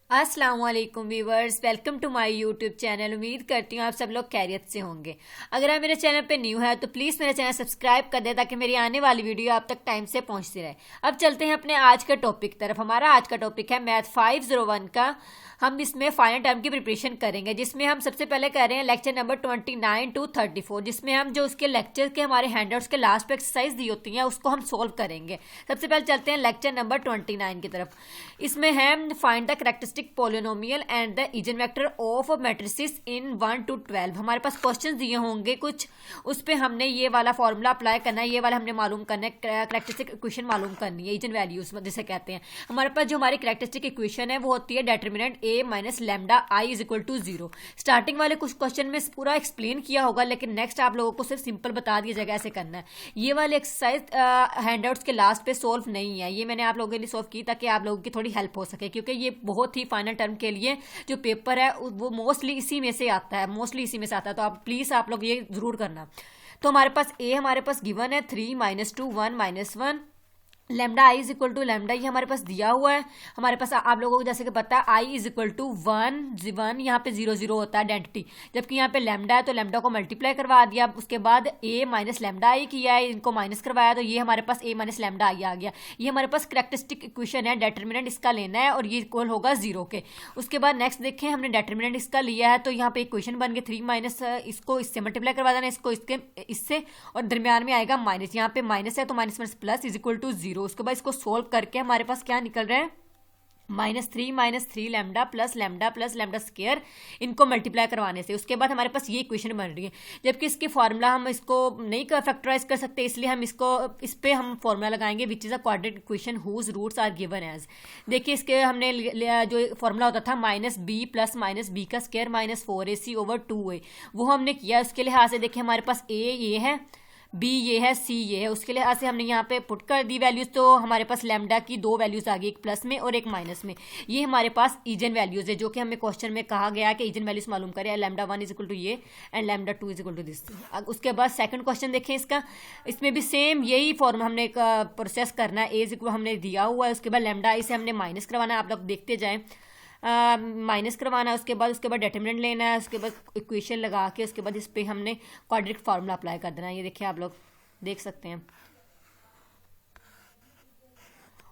अस्सलाम वालेकुम viewers, welcome to my YouTube channel. उम्मीद करती हूँ आप सब लोग खैरियत से होंगे। अगर आप मेरे चैनल पे न्यू है तो प्लीज़ मेरा चैनल सब्सक्राइब कर दें ताकि मेरी आने वाली वीडियो आप तक टाइम से पहुँचती रहे। अब चलते हैं अपने आज के टॉपिक की तरफ। हमारा आज का टॉपिक है मैथ 501 का। हम इसमें फाइनल टर्म की प्रिपरेशन करेंगे, जिसमें हम सबसे पहले कर रहे हैं लेक्चर नंबर 29 to 34, जिसमें हम जो उसके लेक्चर के हमारे हैंडआउट्स के लास्ट पे एक्सरसाइज दी होती हैं उसको हम सोल्व करेंगे। सबसे पहले चलते हैं लेक्चर नंबर 29 की तरफ। इसमें है find the characteristic polynomial and the eigen vector of matrices in 1 to 12। हमारे पास क्वेश्चन दिए होंगे कुछ, उस पर हमने ये वाला फॉर्मूला अप्लाई करना है, ये वाला हमने मालूम करना है, कैरेक्टरिस्टिक इक्वेशन मालूम करनी है, इजन वैल्यूज जिसे कहते हैं। हमारे पास जो हमारी कैरेक्टरिस्टिक इक्वेशन है वो होती है determinant A minus lambda I is equal to 0। Starting वाले कुछ क्वेश्चन में पूरा एक्सप्लेन किया होगा, लेकिन नेक्स्ट आप लोगों को सिर्फ सिंपल बता दिया जाएगा ऐसे करना है। ये वाले एक्सरसाइज हैंडआउट्स के लास्ट पे सोल्व नहीं है, ये मैंने आप लोगों के लिए सोल्व की ताकि आप लोगों की थोड़ी हेल्प हो सके, क्योंकि ये बहुत ही फाइनल टर्म के लिए जो पेपर है वो मोस्टली इसी में से आता है, तो आप प्लीज आप लोग ये जरूर करना। तो हमारे पास हमारे पास गिवन है 3 - 2 1 - 1 lambda I is equal to lambda, ये हमारे पास दिया हुआ है। हमारे पास आप लोगों को जैसे कि पता है आई इज इक्वल टू 1 यहाँ पे 0 0 होता है आइडेंटिटी, जबकि यहाँ पे लैम्डा है तो लैम्डा को मल्टीप्लाई करवा दिया। उसके बाद ए माइनस लैम्डा आई किया है, इनको माइनस करवाया, तो ये हमारे पास ए माइनस लैम्डा आई आ गया। ये हमारे पास कैरेक्टरिस्टिक इक्वेशन है, डिटरमिनेंट इसका लेना है और ये इक्वल होगा 0 के। उसके बाद नेक्स्ट देखें, हमने डिटरमिनेंट इसका लिया है तो यहाँ पे इक्वेशन बन गई 3 माइनस, इसको इससे मल्टीप्लाई करवा देना, इसको इससे और दरमियान में आएगा माइनस। यहाँ पे माइनस है तो minus minus plus is equal to 0। उसके बाद इसको सोल्व करके हमारे पास क्या निकल रहा है, -3 लैम्डा प्लस लैम्डा स्क्वायर, इनको मल्टीप्लाई करवाने से। उसके बाद हमारे पास ये इक्वेशन बन रही है, जबकि इसकी फॉर्मूला हम इसको नहीं फैक्टराइज कर सकते, इसलिए हम इस पे हम फॉर्मूला लगाएंगे which is a quadratic equation whose roots are given as. देखिए इसके हमने जो फॉर्मूला होता था -b प्लस -b का स्क्वायर -4ac/2a, वो हमने किया। उसके लिहाज से देखिए हमारे पास a ये है, बी ये है, सी ये है। उसके लिहाज से हमने यहाँ पे पुट कर दी वैल्यूज, तो हमारे पास लैम्डा की 2 वैल्यूज आ गई, एक प्लस में और एक माइनस में। ये हमारे पास इजन वैल्यूज है, जो कि हमें क्वेश्चन में कहा गया कि इजन वैल्यूज मालूम करें। लैम्डा 1 इज इक्वल टू ये and lambda 2 is equal to this. उसके बाद सेकंड क्वेश्चन देखें इसका, इसमें भी सेम यही फॉर्म हमने प्रोसेस करना है। ए इज इक्वल हमने दिया हुआ है, उसके बाद लैम्डा इसे हमने माइनस करवाना है, आप लोग देखते जाएं, माइनस करवाना है। उसके बाद डिटरमिनेंट लेना है, उसके बाद इक्वेशन लगा के उसके बाद इस पर हमने क्वाड्रेटिक फार्मूला अप्लाई कर देना है। ये देखिए आप लोग देख सकते हैं।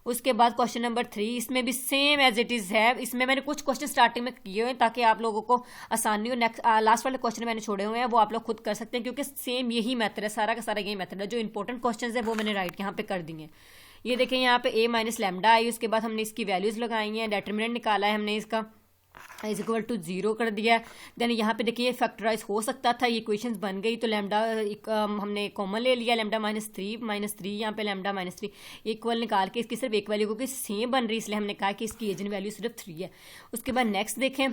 उसके बाद क्वेश्चन नंबर 3, इसमें भी सेम एज इट इज है। इसमें मैंने कुछ क्वेश्चन स्टार्टिंग में किए हुए हैं ताकि आप लोगों को आसानी हो। नेक्स्ट लास्ट वाले क्वेश्चन मैंने छोड़े हुए हैं, वो आप लोग खुद कर सकते हैं, क्योंकि सेम यही मेथड है, सारा का सारा यही मेथड है। जो इंपॉर्टेंट क्वेश्चन है वो मैंने राइट यहाँ पे कर दिए। ये देखें यहाँ पे a माइनस लैम्डा आई, उसके बाद हमने इसकी वैल्यूज लगाई हैं, डिटरमिनेंट निकाला है हमने, इसका इज इक्वल टू 0 कर दिया। देन यहाँ पे देखिए फैक्टराइज हो सकता था, ये इक्वेशंस बन गई, तो लैम्डा हमने कॉमन ले लिया, लैम्डा -3 यहाँ पे लैम्डा -3 इक्वल निकाल के इसकी सिर्फ एक वैल्यू, क्योंकि सेम बन रही, इसलिए हमने कहा कि इसकी एजन वैल्यू सिर्फ 3 है। उसके बाद नेक्स्ट देखें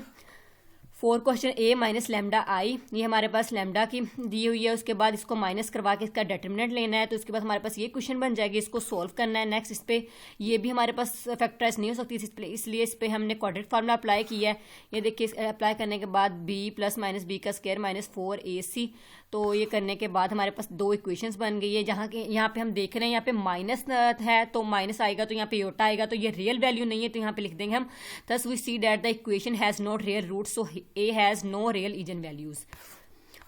4 क्वेश्चन, a माइनस लैम्डा आई, ये हमारे पास लैम्डा की दी हुई है। उसके बाद इसको माइनस करवा के इसका डिटरमिनेंट लेना है, तो उसके बाद हमारे पास ये क्वेश्चन बन जाएगी, इसको सोल्व करना है। नेक्स्ट इस पे ये भी हमारे पास फैक्टराइज नहीं हो सकती, इसलिए इस पे हमने क्वाड्रेटिक फार्मूला अप्लाई किया है। ये देखिए अप्लाई करने के बाद b प्लस -b का स्क्वायर -4ac, तो ये करने के बाद हमारे पास 2 इक्वेशंस बन गई है। जहाँ के यहाँ पे हम देख रहे हैं यहाँ पे माइनस है तो माइनस आएगा, तो यहाँ पे योटा आएगा, तो ये रियल वैल्यू नहीं है, तो यहाँ पे लिख देंगे हम thus we see that the equation has not real root, so A has no real eigen values.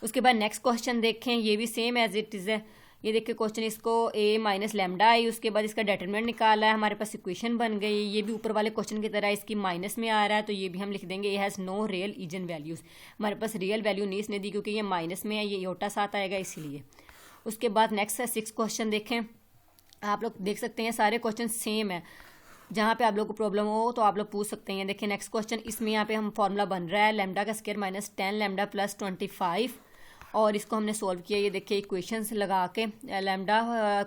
उसके बाद नेक्स्ट क्वेश्चन देखें, ये भी सेम एज इट इज है। ये देखिए क्वेश्चन, इसको a माइनस लैम्डा आई, उसके बाद इसका डिटरमिनेंट निकाला है, हमारे पास इक्वेशन बन गई। ये भी ऊपर वाले क्वेश्चन की तरह इसकी माइनस में आ रहा है, तो ये भी हम लिख देंगे A has no real eigen values. हमारे पास रियल वैल्यू नहीं इसने दी, क्योंकि ये माइनस में है, ये योटा साथ आएगा इसीलिए। उसके बाद नेक्स्ट है 6 क्वेश्चन देखें, आप लोग देख सकते हैं सारे क्वेश्चन सेम है। जहाँ पे आप लोग को प्रॉब्लम हो तो आप लोग पूछ सकते हैं। देखिए नेक्स्ट क्वेश्चन, इसमें यहाँ पे हम फॉर्मूला बन रहा है लैम्डा का स्क्वायर -10 लैम्डा प्लस 25, और इसको हमने सोल्व किया। ये देखिए इक्वेशंस लगा के लैम्डा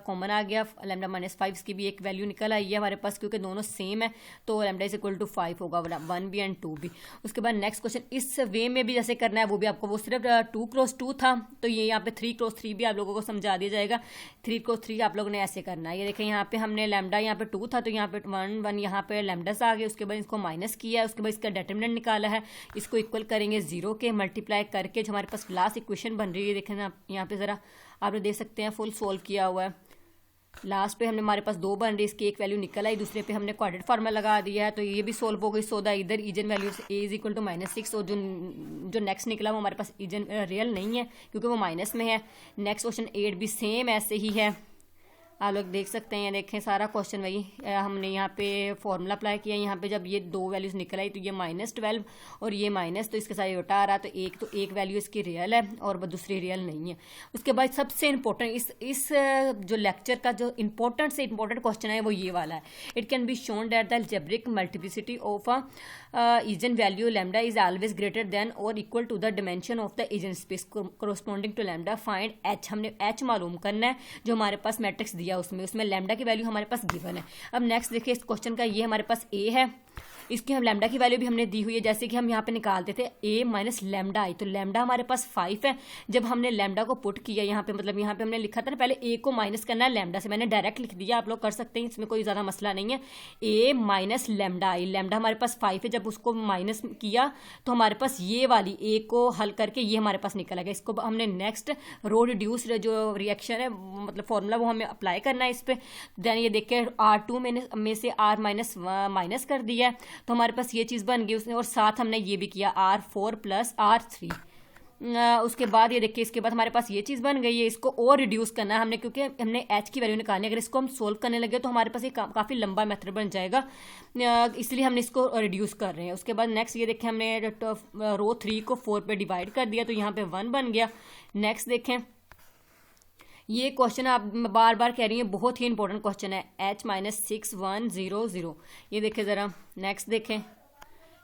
कॉमन आ गया, लैम्डा -5 की भी एक वैल्यू निकल आई है हमारे पास, क्योंकि दोनों सेम है, तो लैम्डा इज इक्वल टू 5 होगा, 1 भी एंड 2 भी। उसके बाद नेक्स्ट क्वेश्चन इस वे में भी जैसे करना है, वो भी आपको, वो सिर्फ 2 क्रॉस 2 था, तो ये यहाँ पे 3 क्रॉस 3 भी आप लोगों को समझा दिया जाएगा। 3 क्रॉस 3 आप लोगों ने ऐसे करना है। ये देखें यहाँ पे हमने लैम्डा यहाँ पे 2 था, तो यहाँ पे 1 यहाँ पे लैम्डास आ गए। उसके बाद इसको माइनस किया, उसके बाद इसका डिटरमिनेंट निकाला है, इसको इक्वल करेंगे 0 के, मल्टीप्लाई करके जो हमारे पास लास्ट इक्वेशन बन रही है, देखें ना यहाँ पे ज़रा आप लोग देख सकते हैं, फुल सोल्व किया हुआ है। लास्ट पे हमने हमारे पास 2 बन रही, इसकी एक वैल्यू निकल आई, दूसरे पे हमने क्वाड्रेटिक फार्मूला लगा दिया है, तो ये भी सोल्व हो गई। सो द इधर eigen value A is equal to -6, और जो नेक्स्ट निकला वो हमारे पास ईजन रियल नहीं है क्योंकि वो माइनस में है। नेक्स्ट क्वेश्चन 8 भी सेम ऐसे ही है, आप लोग देख सकते हैं। देखें सारा क्वेश्चन वही हमने यहाँ पे फॉर्मूला अप्लाई किया। यहाँ पे जब ये 2 वैल्यूज निकल आई तो ये -12 और ये माइनस, तो इसके साथ उल्टा आ रहा, तो एक वैल्यू इसकी रियल है और दूसरी रियल नहीं है। उसके बाद सबसे इंपॉर्टेंट इस जो लेक्चर का जो इंपॉर्टेंट से इंपॉर्टेंट क्वेश्चन है वो ये वाला है। It can be shown that the algebraic multiplicity of a eigenvalue lambda is always greater than और equal to the dimension of the eigenspace corresponding to lambda. Find H, हमने H मालूम करना है जो हमारे पास matrix दिया उसमें lambda की वैल्यू हमारे पास गिवन है। अब नेक्स्ट देखिए इस क्वेश्चन का, ये हमारे पास ए है, इसकी हम लैम्डा की वैल्यू भी हमने दी हुई है, जैसे कि हम यहाँ पे निकालते थे a माइनस लैम्डा आई, तो लैम्डा हमारे पास 5 है। जब हमने लैम्डा को पुट किया यहाँ पे, मतलब यहाँ पे हमने लिखा था ना पहले a को माइनस करना है लैम्डा से, मैंने डायरेक्ट लिख दिया, आप लोग कर सकते हैं, इसमें कोई ज़्यादा मसला नहीं है। a minus lambda I, lambda हमारे पास 5 है, जब उसको माइनस किया तो हमारे पास ये वाली a को हल करके ये हमारे पास निकल गया। इसको हमने नेक्स्ट रो रिड्यूस जो रिएक्शन है मतलब फॉर्मूला वो हमें अप्लाई करना है इस पर। देन ये देख के R2 में से R माइनस कर दिया है, तो हमारे पास ये चीज़ बन गई उसने, और साथ हमने ये भी किया R4 प्लस R3। उसके बाद ये देखिए इसके बाद हमारे पास ये चीज़ बन गई है, इसको और रिड्यूस करना है हमने क्योंकि हमने h की वैल्यू निकालनी है। अगर इसको हम सोल्व करने लगे तो हमारे पास ये काफ़ी लंबा मेथड बन जाएगा, इसलिए हमने इसको रिड्यूस कर रहे हैं। उसके बाद नेक्स्ट ये देखें हमने रो 3 को 4 पे डिवाइड कर दिया, तो यहाँ पे 1 बन गया। नेक्स्ट देखें ये क्वेश्चन आप बार बार कह रही हैं, बहुत ही इंपॉर्टेंट क्वेश्चन है, h माइनस 6 1 0 0। ये देखें ज़रा, नेक्स्ट देखें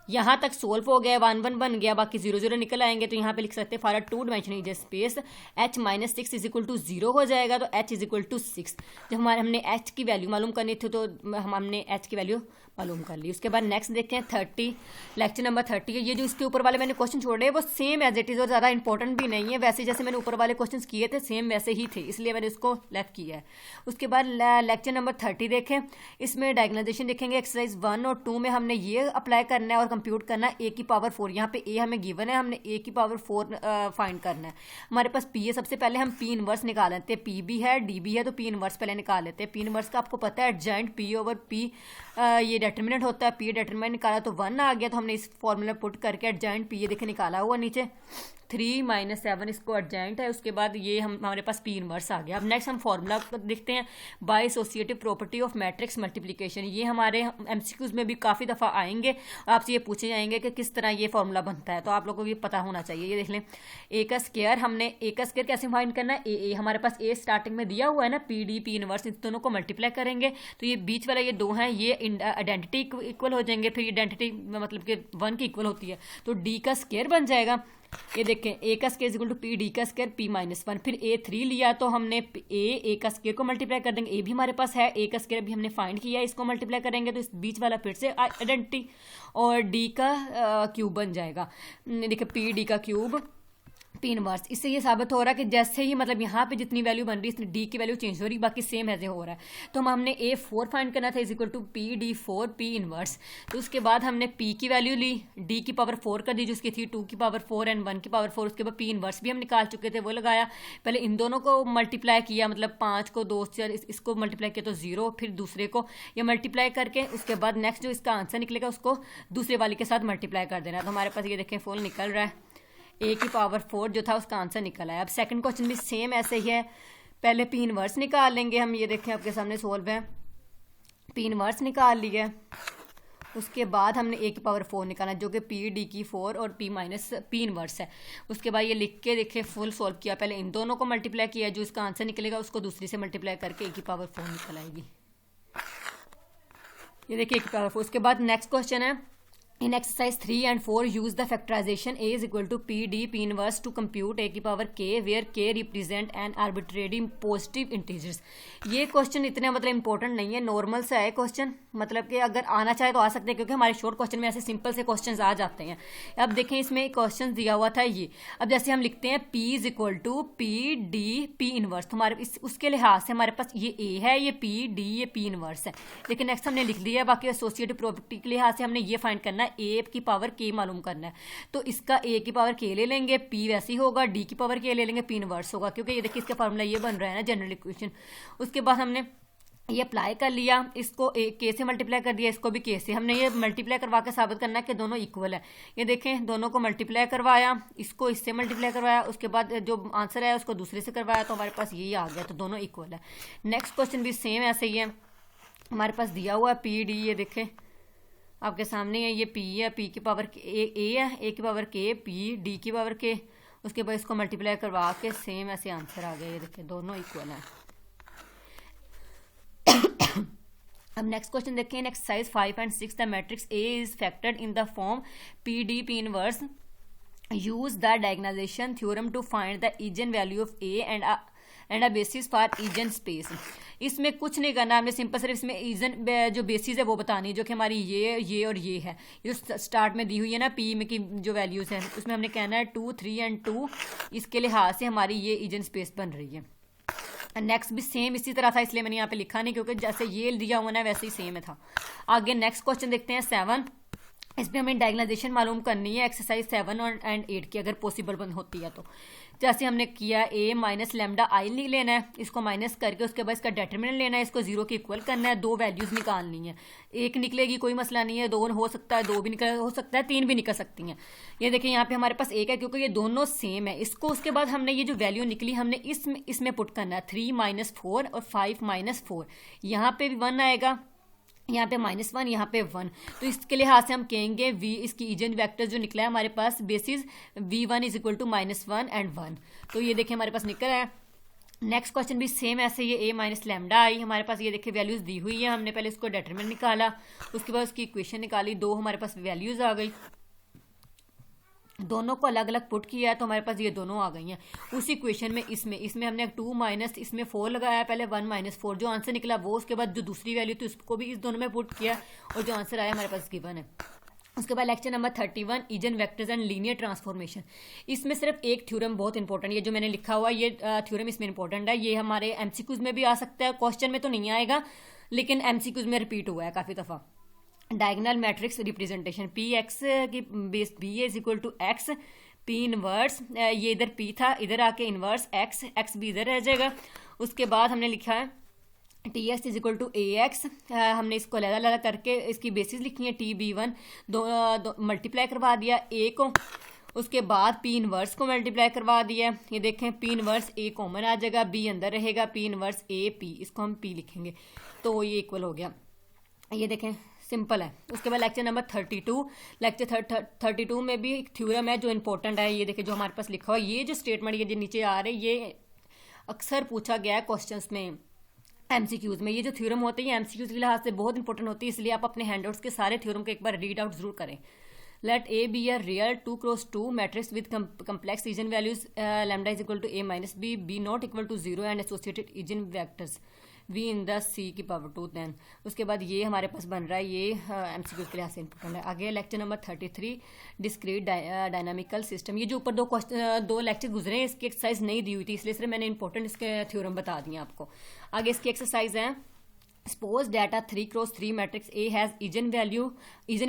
यहाँ तक सोल्व हो गया, 1 1 बन गया, बाकी 0 0 निकल आएंगे, तो यहाँ पे लिख सकते हैं for a 2 dimensional eigen space h minus 6 is equal to 0 हो जाएगा, तो h इज इक्वल टू 6। जब हमने h की वैल्यू मालूम करनी थी तो हमने h की वैल्यू मालूम कर ली। उसके बाद नेक्स्ट देखते हैं 30, लेक्चर नंबर 30 है। ये जो इसके ऊपर वाले मैंने क्वेश्चन छोड़े वो सेम एज इट इज़ और ज़्यादा इंपॉर्टेंट भी नहीं है, वैसे जैसे मैंने ऊपर वाले क्वेश्चन किए थे सेम वैसे ही थे, इसलिए मैंने उसको लेफ्ट किया है। उसके बाद लेक्चर नंबर 30 देखें, इसमें डायगोनलाइजेशन देखेंगे। एक्सरसाइज 1 और 2 में हमने ये अप्लाई करना है और कंप्यूट करना है a की पावर 4। यहाँ पे a हमें गिवन है, हमने a की पावर 4 फाइंड करना है। हमारे पास p है, सबसे पहले हम p इनवर्स निकाल लेते हैं, p भी है d भी है, तो p इनवर्स पहले निकाल लेते हैं। p इनवर्स का आपको पता है एडजॉइंट p ओवर p ये डिटरमिनेंट होता है, p डिटरमिनेंट निकाला तो 1 आ गया, तो हमने इस फॉर्मूला पुट करके एडजॉइंट p ये देखे निकाला हुआ नीचे 3 माइनस 7 इसको एडजॉइंट है। उसके बाद ये हमारे पास p इनवर्स आ गया। अब नेक्स्ट हम फॉर्मूला देखते हैं, by associative property of matrix multiplication. ये हमारे एमसीक्यूज में भी काफ़ी दफ़ा आएंगे, आपसे ये पूछे जाएंगे कि किस तरह ये फॉर्मूला बनता है, तो आप लोगों को ये पता होना चाहिए। ये देख लें, ए का स्क्वायर, हमने ए का स्क्वायर कैसे फाइंड करना है, ए हमारे पास ए स्टार्टिंग में दिया हुआ है ना, पी डी पी इनवर्स, इन दोनों को मल्टीप्लाई करेंगे तो ये बीच वाला ये 2 हैं ये आइडेंटिटी इक्वल हो जाएंगे, फिर आइडेंटिटी मतलब कि 1 की इक्वल होती है, तो डी का स्क्वायर बन जाएगा। ये देखें ए का square equal to P D का स्क्वायर पी माइनस 1, फिर A3 लिया तो हमने ए का स्क्वायर को मल्टीप्लाई कर देंगे, ए भी हमारे पास है, ए का स्क्वायर भी हमने फाइंड किया, इसको मल्टीप्लाई करेंगे तो इस बीच वाला फिर से आइडेंटिटी और डी का क्यूब बन जाएगा। देखिए पी डी का क्यूब पी इनवर्स। इससे ये साबित हो रहा है कि जैसे ही मतलब यहाँ पे जितनी वैल्यू बन रही है इसमें डी की वैल्यू चेंज हो रही, बाकी सेम ऐसे हो रहा है। तो हमने A4 फाइंड करना था, is equal to P D 4 P inverse. तो उसके बाद हमने p की वैल्यू ली, d की पावर 4 कर दी जो उसकी थी 2 की पावर 4 एंड 1 की पावर 4। उसके बाद p इनवर्स भी हम निकाल चुके थे, वो लगाया, पहले इन दोनों को मल्टीप्लाई किया, मतलब 5 को 2 से इसको मल्टीप्लाई किया तो 0, फिर दूसरे को ये मल्टीप्लाई करके उसके बाद नेक्स्ट जो इसका आंसर निकलेगा उसको दूसरे वाले के साथ मल्टीप्लाई कर देना। तो हमारे पास ये देखें फुल निकल रहा है, a की पावर 4 जो था उसका आंसर निकल आया। अब सेकंड क्वेश्चन भी सेम ऐसे ही है, पहले p इनवर्स निकाल लेंगे हम, ये देखें आपके सामने सोल्व है, p इनवर्स निकाल लिया, उसके बाद हमने a की पावर 4 निकाला जो कि p d की 4 और p माइनस p इनवर्स है। उसके बाद ये लिख के देखें फुल सोल्व किया, पहले इन दोनों को मल्टीप्लाई किया, जो इसका आंसर निकलेगा उसको दूसरी से मल्टीप्लाई करके a की पावर 4 निकल आएगी। ये देखिए a की पावर 4। उसके बाद नेक्स्ट क्वेश्चन है, in exercise 3 and 4 use the factorization a is equal to p d p inverse to compute a की power k where k represent an arbitrary positive integers। ये क्वेश्चन इतना मतलब important नहीं है, normal से है question, मतलब कि अगर आना चाहे तो आ सकते हैं क्योंकि हमारे शॉर्ट क्वेश्चन में ऐसे सिंपल से क्वेश्चंस आ जाते हैं। अब देखें इसमें क्वेश्चन दिया हुआ था ये, अब जैसे हम लिखते हैं p is equal to P D P inverse, तो हमारे उसके लिहाज से हमारे पास ये a है, ये p d ये p इनवर्स है, लेकिन नेक्स्ट हमने लिख लिया, बाकी एसोसिएटिव प्रॉपर्टी के लिहाज से हमने ये फाइंड करना है a की पावर k मालूम करना है, तो इसका a की पावर k ले लेंगे, p वैसे ही होगा, d की पावर k ले लेंगे, p इनवर्स होगा, क्योंकि ये देखिए इसका फार्मूला ये बन रहा है ना जनरल इक्वेशन। उसके बाद हमने ये अप्लाई कर लिया, इसको के से मल्टीप्लाई कर दिया, इसको भी के से। हमने ये मल्टीप्लाई करवा के साबित करना है कि दोनों इक्वल है। ये देखें, दोनों को मल्टीप्लाई करवाया, इसको इससे मल्टीप्लाई करवाया, उसके बाद जो आंसर है उसको दूसरे से करवाया, तो हमारे पास यही आ गया, तो दोनों इक्वल है। नेक्स्ट क्वेश्चन भी सेम ऐसे ही है, हमारे पास दिया हुआ है पी डी, ये देखें आपके सामने है, ये पी है, पी की पावर ए है, ए की पावर के, पी डी की पावर के, उसके बाद इसको मल्टीप्लाई करवा के सेम ऐसे आंसर आ गया। ये देखें दोनों इक्वल है। अब नेक्स्ट क्वेश्चन देखें, in exercise 5 and 6 the matrix A is factored in the form P D P inverse, use the diagonalisation theorem to find the eigenvalue of A and a basis for eigenspace. इसमें कुछ नहीं करना, हमने simple सिर्फ इसमें इजन जो basis है वो बतानी है, जो कि हमारी ये और ये है, ये स्टार्ट में दी हुई है ना पी में की जो वैल्यूज है, उसमें हमने कहना है 2, 3 and 2, इसके लिहाज से हमारी ये इजन स्पेस बन रही है। नेक्स्ट भी सेम इसी तरह था, इसलिए मैंने यहाँ पे लिखा नहीं, क्योंकि जैसे ये दिया हुआ ना वैसे ही सेम था। आगे नेक्स्ट क्वेश्चन देखते हैं 7, इसमें हमें डायगोनलाइजेशन मालूम करनी है एक्सरसाइज 7 और 8 की, अगर पॉसिबल होती है तो। जैसे हमने किया ए माइनस लेमडा आई नहीं लेना है, इसको माइनस करके उसके बाद इसका डेटरमिनेंट लेना है, इसको 0 के इक्वल करना है, 2 वैल्यूज निकालनी है। एक निकलेगी कोई मसला नहीं है, 2 हो सकता है, 2 भी निकल हो सकता है, 3 भी निकल सकती हैं। ये देखिए यहाँ पे हमारे पास एक है, क्योंकि ये दोनों सेम है। इसको उसके बाद हमने ये जो वैल्यू निकली हमने इसमें पुट करना है, 3 - 4 और 5 - 4, यहाँ पे भी 1 आएगा, यहाँ पे -1, यहाँ पे 1, तो इसके लिहाज से हम कहेंगे v इसकी इजन वेक्टर जो निकला है हमारे पास बेसिस v1 = -1 and 1, तो ये देखिए हमारे पास निकल है। नेक्स्ट क्वेश्चन भी सेम ऐसे, ये a माइनस लेमडा आई हमारे पास, ये देखिए वैल्यूज दी हुई है, हमने पहले इसको डिटरमिनेंट निकाला, उसके बाद उसकी इक्वेशन निकाली, 2 हमारे पास वैल्यूज आ गई, दोनों को अलग अलग पुट किया है तो हमारे पास ये दोनों आ गई हैं। उसी इक्वेशन में इसमें हमने 2 माइनस इसमें 4 लगाया, पहले 1 - 4, जो आंसर निकला वो, उसके बाद जो दूसरी वैल्यू थी उसको भी इस दोनों में पुट किया, और जो आंसर आया हमारे पास गिवन है। उसके बाद lecture number 31, eigen vectors and linear transformation. इसमें सिर्फ एक थ्योरम बहुत इंपॉर्टेंट, ये जो मैंने लिखा हुआ ये थ्योरम इसमें इंपॉर्टेंट है, ये हमारे एमसीक्यूज में भी आ सकता है, क्वेश्चन में तो नहीं आएगा लेकिन एमसीक्यूज में रिपीट हुआ है काफ़ी दफ़ा। Diagonal matrix representation, P x की बेस बी ए = एक्स, पी इनवर्स, ये इधर पी था, इधर आके इनवर्स एक्स भी इधर रह जाएगा। उसके बाद हमने लिखा है टी एक्स = ए एक्स, हमने इसको अलग अलग करके इसकी बेसिस लिखी है, टी बी1 दो मल्टीप्लाई करवा दिया ए को, उसके बाद पी इनवर्स को मल्टीप्लाई करवा दिया, ये देखें पी इनवर्स ए कॉमन आ जाएगा, बी अंदर रहेगा, पी इनवर्स ए पी, इसको हम पी लिखेंगे, तो ये इक्वल हो गया। ये देखें सिंपल है। उसके बाद लेक्चर नंबर 32, लेक्चर 32 में भी एक थ्योरम है जो इंपॉर्टेंट है, ये देखिए जो हमारे पास लिखा हुआ, ये जो स्टेटमेंट ये जो नीचे आ रहे ये अक्सर पूछा गया है क्वेश्चंस में, एमसीक्यूज में। ये जो थ्योरम होते हैं एमसीक्यूज के लिहाज से बहुत इंपॉर्टेंट होती है, इसलिए आप अपने हैंडआउट्स के सारे थ्योरम को एक बार रीड आउट जरूर करें। Let A be a real 2x2 matrix with complex eigenvalues lambda = a - b, b not equal to 0 and associated eigenvectors v in the c की पावर 2। then उसके बाद ये हमारे पास बन रहा है, ये एमसीक्यू के लिहाज से इंपॉर्टेंट है। आगे lecture number 33, discrete dynamical system. ये जो ऊपर दो लेक्चर गुजरे हैं इसकी एक्सरसाइज नहीं दी हुई थी, इसलिए सिर्फ मैंने इंपॉर्टेंट इसके थ्योरम बता दिए आपको। आगे इसकी एक्सरसाइज है, suppose data 3x3 matrix A has इजन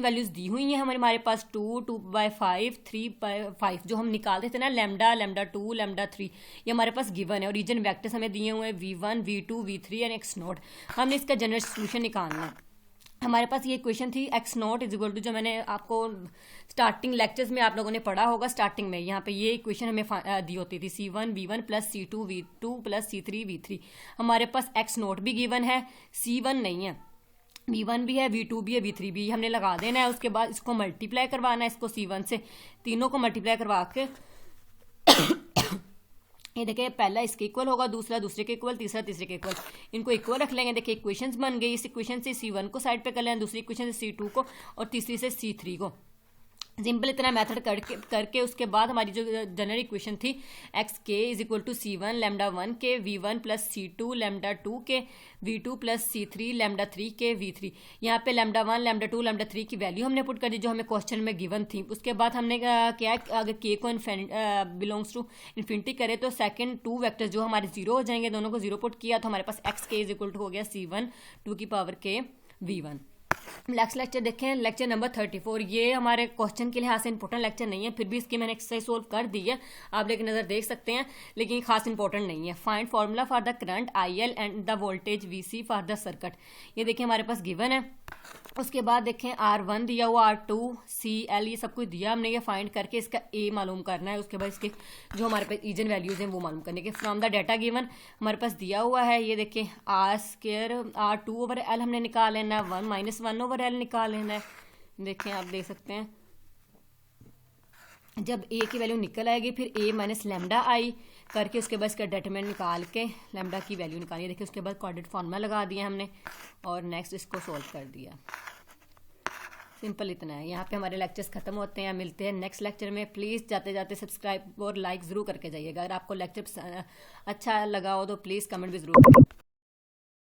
values दी हुई हैं हमारे पास 2, 2/5, 3/5, जो हम निकालते थे ना लैम्डा 2, लैम्डा 3, ये हमारे पास गिवन है, और इजन वेक्टर्स हमें दिए हुए हैं v1, v2, v3 and x0। हमने इसका जनरल सोल्यूशन निकालना है। हमारे पास ये इक्वेशन थी x0 = जो मैंने आपको स्टार्टिंग लेक्चर्स में आप लोगों ने पढ़ा होगा, स्टार्टिंग में यहाँ पे ये इक्वेशन हमें दी होती थी, c1 v1 + c2 v2 + c3 v3। हमारे पास x0 भी गिवन है, c1 नहीं है, v1 भी है, v2 भी है, v3 भी हमने लगा देना है। उसके बाद इसको मल्टीप्लाई करवाना है, इसको c1 से, तीनों को मल्टीप्लाई करवा के ये देखिए पहला इसके इक्वल होगा, दूसरा दूसरे के इक्वल, तीसरा तीसरे के इक्वल, इनको इक्वल रख लेंगे। देखिए इक्वेशंस बन गई, इस इक्वेशन से c1 को साइड पे कर लें, दूसरी इक्वेशन से c2 को, और तीसरी से c3 को। सिंपल इतना मेथड करके उसके बाद हमारी जो जनरल इक्वेशन थी xk = c1 लैम्डा 1 के v1 + c2 लैम्डा 2 के v2 + c3 लैम्डा 3 के v3। यहाँ पे लैम्डा 1, लैम्डा 2, लैम्डा 3 की वैल्यू हमने पुट कर दी जो हमें क्वेश्चन में गिवन थी। उसके बाद हमने क्या अगर k को बिलोंग्स टू इन्फिनिटी करे तो सेकंड 2 वेक्टर्स जो हमारे 0 हो जाएंगे, दोनों को 0 पुट किया तो हमारे पास xk = हो गया c1 2 की power k v1। Next lecture देखें, लेक्चर नंबर 34। ये हमारे क्वेश्चन के लिहाज से इंपॉर्टेंट लेक्चर नहीं है, फिर भी इसकी मैंने एक्सरसाइज सोल्व कर दी है, आप लेके नज़र देख सकते हैं, लेकिन खास इंपॉर्टेंट नहीं है। Find formula for the current IL and the voltage VC for the circuit. ये देखिए हमारे पास गिवन है। उसके बाद देखें R1 दिया हुआ, R2 CL ये सब कुछ दिया हमने, ये फाइंड करके इसका A मालूम करना है। उसके बाद इसके जो हमारे पास ईजन वैल्यूज हैं वो मालूम करने के। फ्रॉम द डाटा गिवन हमारे पास दिया हुआ है, ये देखें R² R2/L हमने निकाल लेना है, 1 - 1/L निकाल लेना है। देखें आप देख सकते हैं जब A की वैल्यू निकल आएगी फिर A - λI करके उसके बाद इसका डिटरमिनेंट निकाल के लैम्डा की वैल्यू निकालिए। देखिए उसके बाद कोऑर्डिनेट फार्मूला लगा दिया हमने और नेक्स्ट इसको सॉल्व कर दिया। सिंपल इतना है। यहाँ पे हमारे लेक्चर्स खत्म होते हैं, मिलते हैं नेक्स्ट लेक्चर में। प्लीज़ जाते जाते सब्सक्राइब और लाइक ज़रूर करके जाइएगा। अगर आपको लेक्चर अच्छा लगा हो तो प्लीज़ कमेंट भी ज़रूर करें।